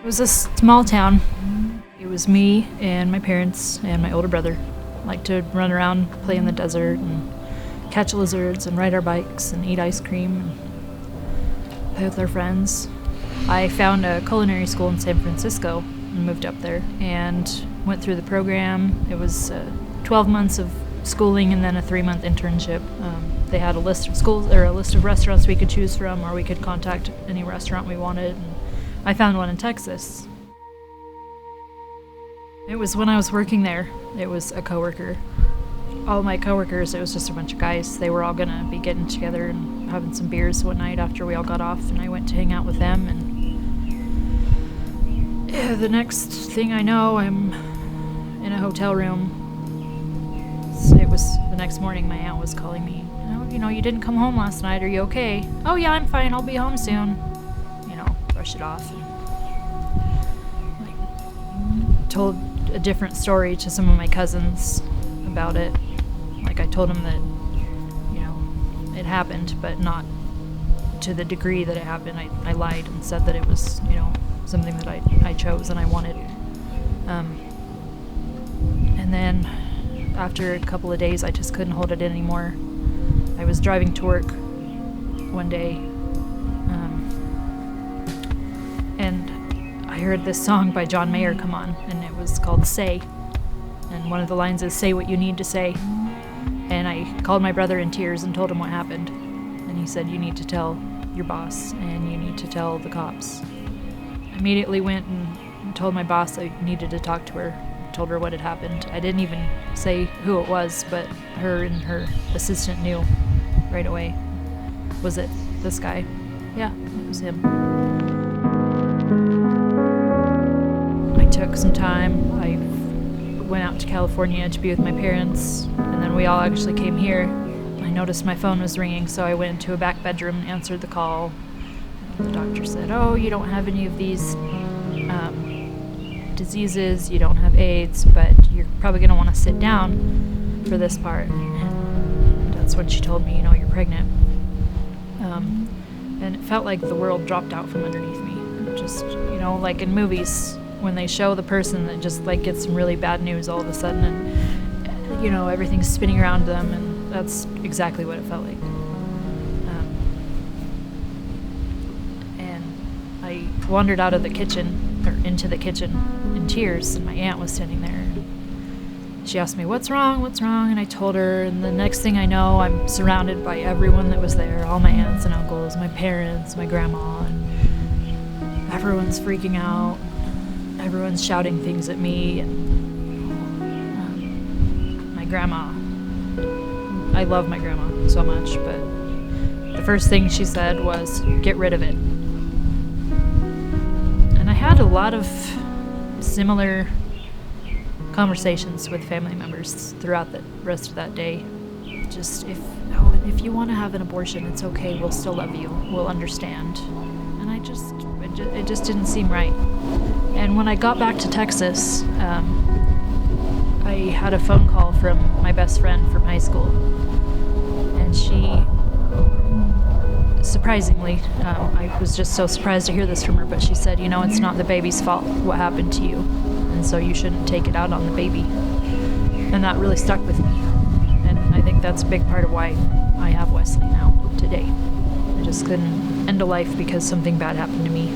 was a small town. It was me and my parents and my older brother. Liked to run around, play in the desert, and catch lizards, and ride our bikes, and eat ice cream, and play with our friends. I found a culinary school in San Francisco and moved up there and went through the program. It was 12 months of schooling and then a 3-month internship. They had a list of schools or a list of restaurants we could choose from, or we could contact any restaurant we wanted. And I found one in Texas. It was when I was working there. It was a coworker. All my coworkers, it was just a bunch of guys. They were all gonna be getting together and having some beers one night after we all got off, and I went to hang out with them. And yeah, the next thing I know, I'm in a hotel room. It was the next morning. My aunt was calling me. You didn't come home last night. Are you okay? Oh yeah, I'm fine. I'll be home soon. Brush it off. And, told a different story to some of my cousins about it. I told them that, it happened, but not to the degree that it happened. I lied and said that it was, something that I chose and I wanted. And then after a couple of days, I just couldn't hold it in anymore. I was driving to work one day, and I heard this song by John Mayer come on, and it was called Say. And one of the lines is, "Say what you need to say." And I called my brother in tears and told him what happened. And he said, "You need to tell your boss, and you need to tell the cops." I immediately went and told my boss I needed to talk to her. Told her what had happened. I didn't even say who it was, but her and her assistant knew right away. Was it this guy? Yeah, it was him. I took some time. I went out to California to be with my parents, and then we all actually came here. I noticed my phone was ringing, so I went into a back bedroom and answered the call. The doctor said, "Oh, you don't have any of these diseases, you don't have AIDS, but you're probably going to want to sit down for this part." And that's when she told me, "You're pregnant." And it felt like the world dropped out from underneath me. Just, like in movies, when they show the person that just gets some really bad news all of a sudden, and everything's spinning around them, and that's exactly what it felt like. And I wandered out of the kitchen, or into the kitchen, in tears, and my aunt was standing there. She asked me, "What's wrong? What's wrong?" And I told her, and the next thing I know, I'm surrounded by everyone that was there, all my aunts and uncles, my parents, my grandma, and everyone's freaking out. Everyone's shouting things at me, and my grandma. I love my grandma so much, but the first thing she said was, "Get rid of it." And I had a lot of similar conversations with family members throughout the rest of that day. Just, if you want to have an abortion, it's okay, we'll still love you, we'll understand. And it just didn't seem right. And when I got back to Texas, I had a phone call from my best friend from high school, and she, surprisingly, I was just so surprised to hear this from her, but she said, "It's not the baby's fault what happened to you, and so you shouldn't take it out on the baby." And that really stuck with me, and I think that's a big part of why I have Wesley now, today. I just couldn't end a life because something bad happened to me.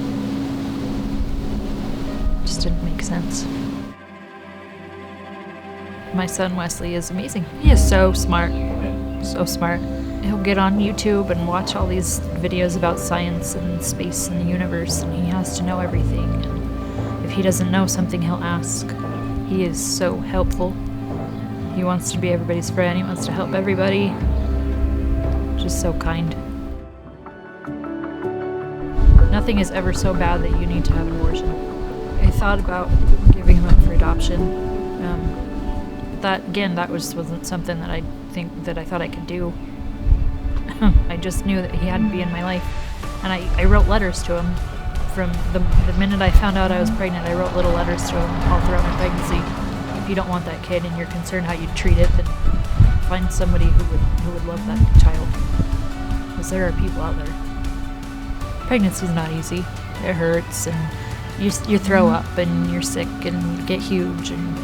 It just didn't make sense. My son Wesley is amazing. He is so smart. So smart. He'll get on YouTube and watch all these videos about science and space and the universe, and he has to know everything. And if he doesn't know something, he'll ask. He is so helpful. He wants to be everybody's friend. He wants to help everybody. Just so kind. Nothing is ever so bad that you need to have an abortion. I thought about giving him up for adoption. That wasn't something that I thought I could do. I just knew that he had to be in my life, and I wrote letters to him from the minute I found out I was pregnant. I wrote little letters to him all throughout my pregnancy. If you don't want that kid and you're concerned how you'd treat it, then find somebody who would love that child, because there are people out there. Pregnancy's not easy. It hurts, and you throw up and you're sick and you get huge and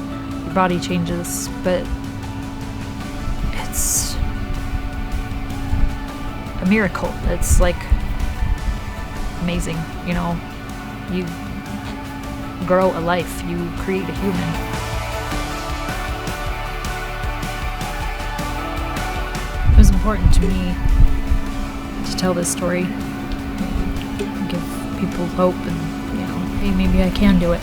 your body changes, but it's a miracle. It's like amazing, you know. You grow a life, you create a human. It was important to me to tell this story, give people hope and, you know, hey, maybe I can do it.